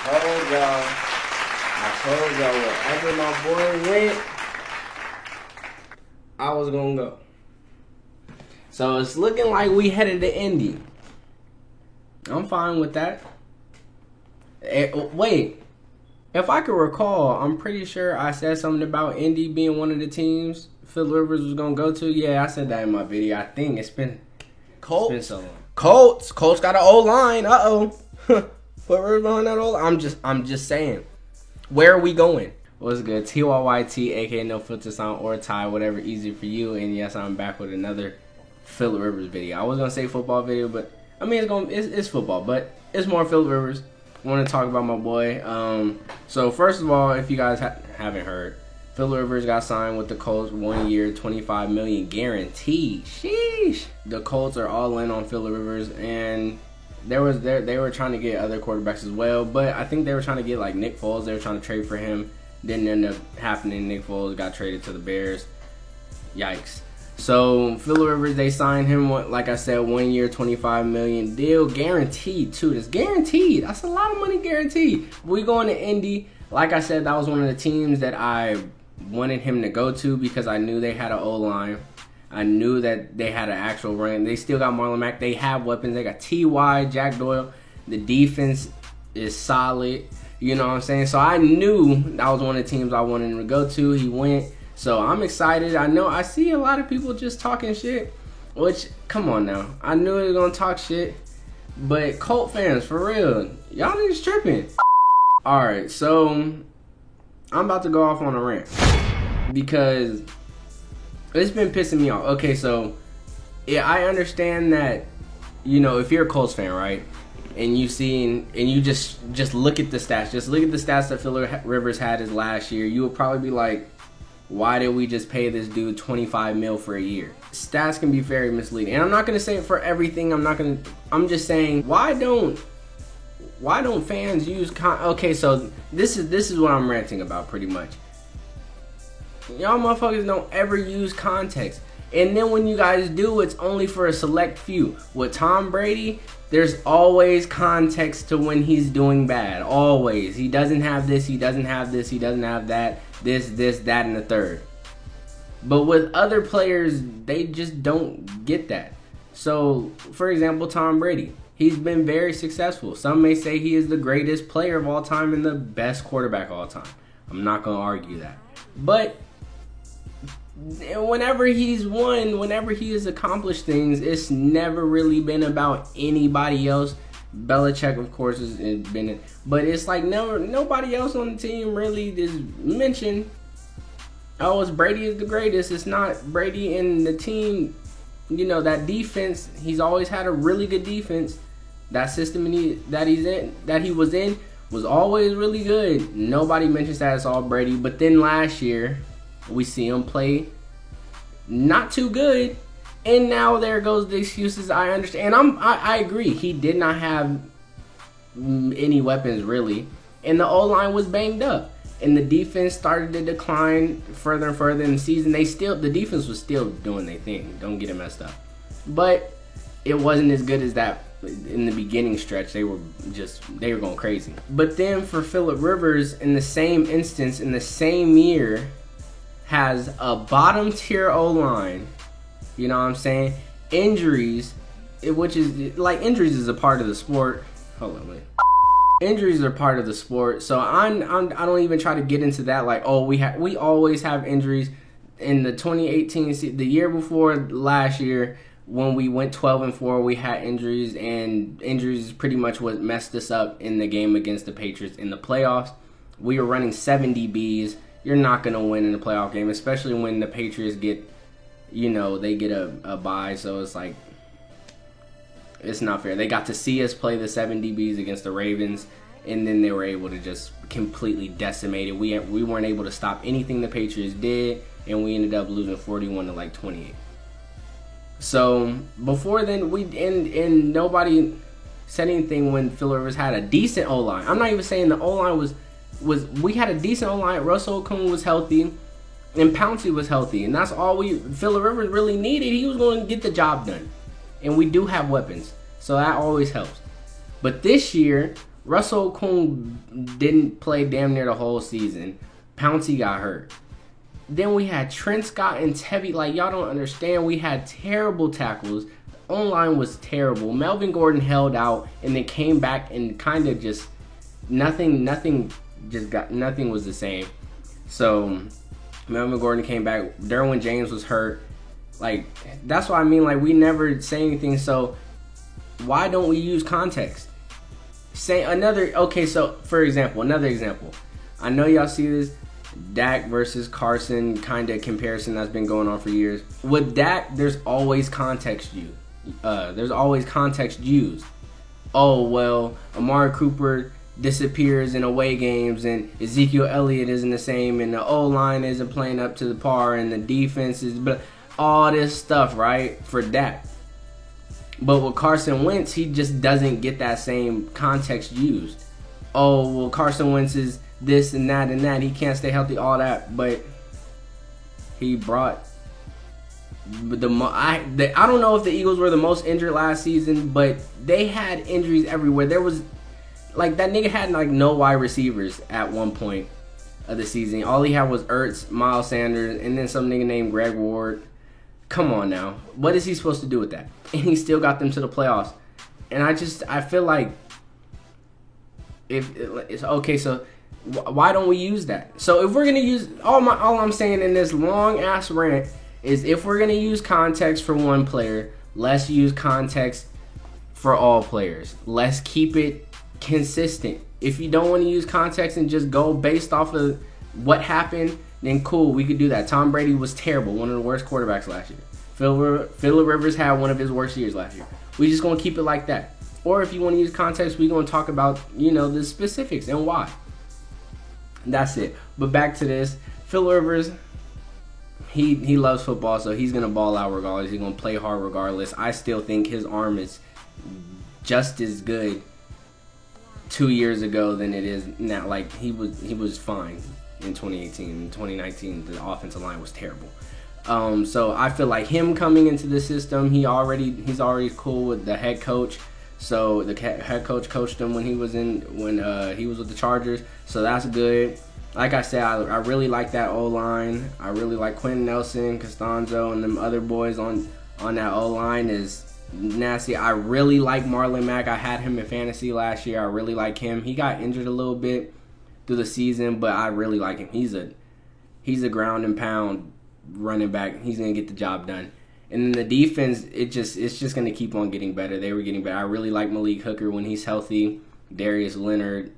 told y'all. I told y'all wherever my boy went, I was gonna go. So it's looking like we headed to Indy. I'm fine with that. Wait, if I could recall, I'm pretty sure I said something about Indy being one of the teams Phil Rivers was gonna go to. Yeah, I said that in my video. I think it's been so long. Colts got an O-line. Put Rivers on that O-line. I'm just saying. Where are we going? What's good? TYYT, aka No Filter Sound or Ty, whatever easy for you. And yes, I'm back with another Phil Rivers video. I was gonna say football video, but I mean it's football, but it's more Phil Rivers. I want to talk about my boy. So first of all, if you guys haven't heard, Phil Rivers got signed with the Colts, 1 year, $25 million guaranteed. Sheesh. The Colts are all in on Phil Rivers, and they were trying to get other quarterbacks as well, but I think they were trying to get like Nick Foles. They were trying to trade for him. Didn't end up happening. Nick Foles got traded to the Bears. Yikes. So Phil Rivers, they signed him, like I said, 1 year, $25 million deal, guaranteed too. That's guaranteed. That's a lot of money guaranteed. We going to Indy. Like I said, that was one of the teams that I wanted him to go to because I knew they had an O-line. I knew that they had an actual run. They still got Marlon Mack. They have weapons. They got T.Y., Jack Doyle. The defense is solid. You know what I'm saying? So I knew that was one of the teams I wanted him to go to. He went. So I'm excited. I know I see a lot of people just talking shit. Which, come on now. I knew they were going to talk shit. But Colt fans, for real, y'all niggas tripping. Alright, so I'm about to go off on a rant. Because it's been pissing me off. Okay, so yeah, I understand that, you know, if you're a Colts fan, right? And you see, and you just look at the stats. Just look at the stats that Phil Rivers had his last year. You would probably be like, why did we just pay this dude $25 million for a year? Stats can be very misleading. And I'm not going to say it for everything. I'm just saying, why don't fans use okay, so this is what I'm ranting about pretty much. Y'all motherfuckers don't ever use context. And then when you guys do, it's only for a select few. With Tom Brady, there's always context to when he's doing bad. Always. He doesn't have this, he doesn't have this, he doesn't have that, this, that, and the third. But with other players, they just don't get that. So, for example, Tom Brady. He's been very successful. Some may say he is the greatest player of all time and the best quarterback of all time. I'm not going to argue that. But whenever he's won, whenever he has accomplished things, it's never really been about anybody else. Belichick, of course, has been, but it's like nobody else on the team really is mentioned. Oh, it's Brady is the greatest. It's not Brady and the team. You know, that defense, he's always had a really good defense. That system that he was in was always really good. Nobody mentions that it's all Brady. But then last year, we see him play not too good. And now there goes the excuses. I understand. And I agree. He did not have any weapons, really. And the O-line was banged up. And the defense started to decline further and further in the season. The defense was still doing their thing. Don't get it messed up. But it wasn't as good as that in the beginning stretch. They were going crazy. But then for Philip Rivers, in the same instance, in the same year, has a bottom tier O-line. You know what I'm saying? Injuries, which is like injuries is a part of the sport. Hold on, wait. Injuries are part of the sport, so I don't even try to get into that. Like, oh, we always have injuries. In the 2018, the year before last year, when we went 12-4, we had injuries, and injuries is pretty much what messed us up in the game against the Patriots in the playoffs. We were running 7 DBs. You're not gonna win in a playoff game, especially when the Patriots get, you know, they get a bye. So it's like, it's not fair. They got to see us play the 7 DBs against the Ravens, and then they were able to just completely decimate it. We weren't able to stop anything the Patriots did, and we ended up losing 41 to like 28. So before then, and nobody said anything when Phil Rivers had a decent O-line. I'm not even saying the O-line was we had a decent O-line. Russell Okung was healthy, and Pouncey was healthy, and that's all Phil Rivers really needed. He was going to get the job done. And we do have weapons, so that always helps. But this year, Russell Okung didn't play damn near the whole season. Pouncey got hurt. Then we had Trent Scott and Tevy. Like, y'all don't understand. We had terrible tackles. The O-line was terrible. Melvin Gordon held out and then came back and kind of just nothing was the same. So Melvin Gordon came back. Derwin James was hurt. Like, that's what I mean. Like, we never say anything. So why don't we use context? So for example, another example. I know y'all see this Dak versus Carson kind of comparison that's been going on for years. With Dak, there's always context used. Oh, well, Amari Cooper disappears in away games and Ezekiel Elliott isn't the same and the O-line isn't playing up to the par and the defense is all this stuff, right, for Dak. But with Carson Wentz, he just doesn't get that same context used. Oh, well, Carson Wentz is this and that and that. He can't stay healthy, all that. But he brought I don't know if the Eagles were the most injured last season, but they had injuries everywhere. There was, like, that nigga had, like, no wide receivers at one point of the season. All he had was Ertz, Miles Sanders, and then some nigga named Greg Ward. Come on now. What is he supposed to do with that? And he still got them to the playoffs. And I feel like if it's okay, so why don't we use that? So if we're going to use all I'm saying in this long ass rant is if we're going to use context for one player, let's use context for all players. Let's keep it consistent. If you don't want to use context and just go based off of what happened, then cool, we could do that. Tom Brady was terrible, one of the worst quarterbacks last year. Phillip Rivers had one of his worst years last year. We just going to keep it like that. Or if you want to use context, we're going to talk about, the specifics and why. That's it. But back to this. Phillip Rivers, he loves football, so he's going to ball out regardless. He's going to play hard regardless. I still think his arm is just as good 2 years ago than it is now. Like, he was fine in 2018. In 2019, the offensive line was terrible. So I feel like him coming into the system, he's already cool with the head coach. So the head coach coached him when he was with the Chargers. So that's good. Like I said, I really like that O-line. I really like Quentin Nelson, Costanzo, and them other boys on that O-line is nasty. I really like Marlon Mack. I had him in fantasy last year. I really like him. He got injured a little bit through the season, but I really like him. He's a ground and pound running back. He's gonna get the job done. And then the defense, it's just gonna keep on getting better. They were getting better. I really like Malik Hooker when he's healthy. Darius Leonard,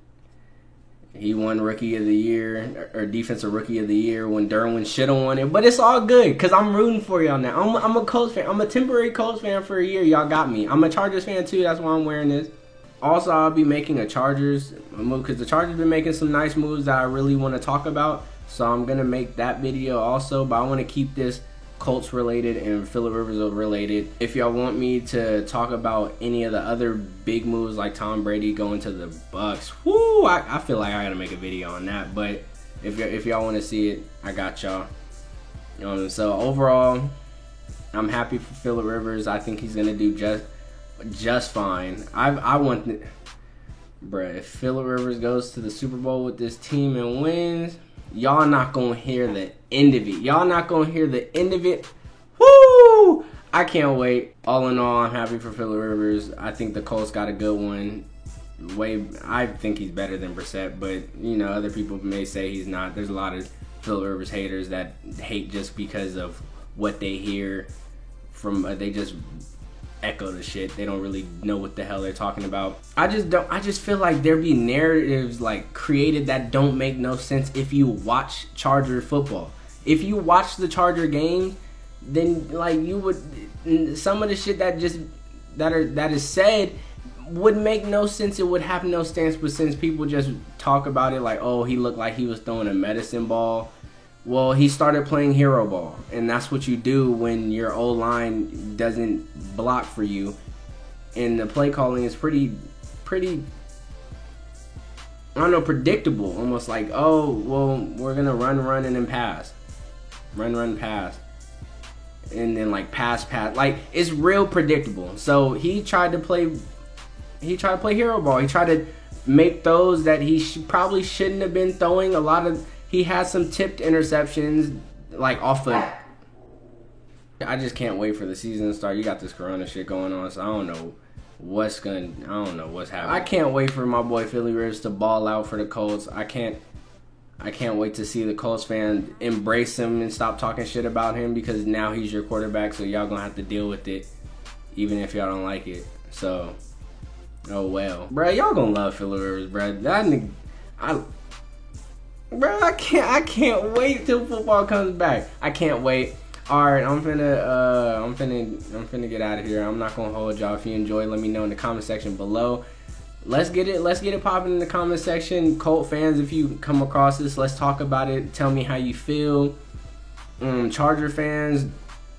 he won Rookie of the Year or Defensive Rookie of the Year when Derwin should have won it. But it's all good because I'm rooting for you on that. I'm a Colts fan. I'm a temporary Colts fan for a year. Y'all got me. I'm a Chargers fan too. That's why I'm wearing this. Also, I'll be making a Chargers move because the Chargers been making some nice moves that I really want to talk about. So I'm going to make that video also. But I want to keep this Colts related and Phillip Rivers related. If y'all want me to talk about any of the other big moves like Tom Brady going to the Bucks, whoo, I feel like I got to make a video on that. But if y'all want to see it, I got y'all. So overall, I'm happy for Phillip Rivers. I think he's going to do just fine. I want, bruh, if Phillip Rivers goes to the Super Bowl with this team and wins, y'all not gonna hear the end of it. Y'all not gonna hear the end of it. Woo! I can't wait. All in all, I'm happy for Phillip Rivers. I think the Colts got a good one. I think he's better than Brissett, but other people may say he's not. There's a lot of Phillip Rivers haters that hate just because of what they hear from. They just echo the shit. They don't really know what the hell they're talking about. I just feel like there be narratives like created that don't make no sense if you watch Charger football. If you watch the Charger game, then like you would, some of the shit that is said would make no sense. It would have no stance, but since people just talk about it like, oh, he looked like he was throwing a medicine ball. Well, he started playing hero ball, and that's what you do when your O-line doesn't block for you. And the play calling is pretty, I don't know, predictable. Almost like, oh, well, we're going to run, and then pass. Run, pass. And then, like, pass. Like, it's real predictable. So he tried to play hero ball. He tried to make throws that he probably shouldn't have been throwing. He had some tipped interceptions, like off of. I just can't wait for the season to start. You got this Corona shit going on, so I don't know what's happening. I can't wait for my boy Philly Rivers to ball out for the Colts. I can't wait to see the Colts fan embrace him and stop talking shit about him, because now he's your quarterback, so y'all gonna have to deal with it, even if y'all don't like it. So, oh well, bruh, y'all gonna love Philly Rivers, bruh. That nigga, I can't wait till football comes back. I can't wait. All right, I'm finna get out of here. I'm not gonna hold y'all. If you enjoy, let me know in the comment section below. Let's get it popping in the comment section. Colt fans, if you come across this, let's talk about it. Tell me how you feel. Charger fans,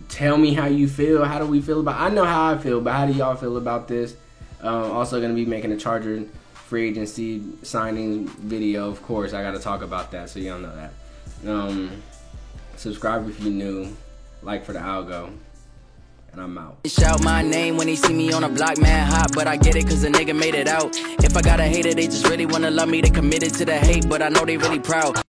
tell me how you feel. How do we feel about? I know how I feel, but how do y'all feel about this? Also gonna be making a Charger free agency signing video. Of course, I gotta talk about that, so y'all know that. Subscribe if you're new. Like for the algo. And I'm out. Shout my name when they see me on a block, man, hot, but I get it cause the nigga made it out. If I got a hater, they just really wanna love me, they committed to the hate, but I know they really proud.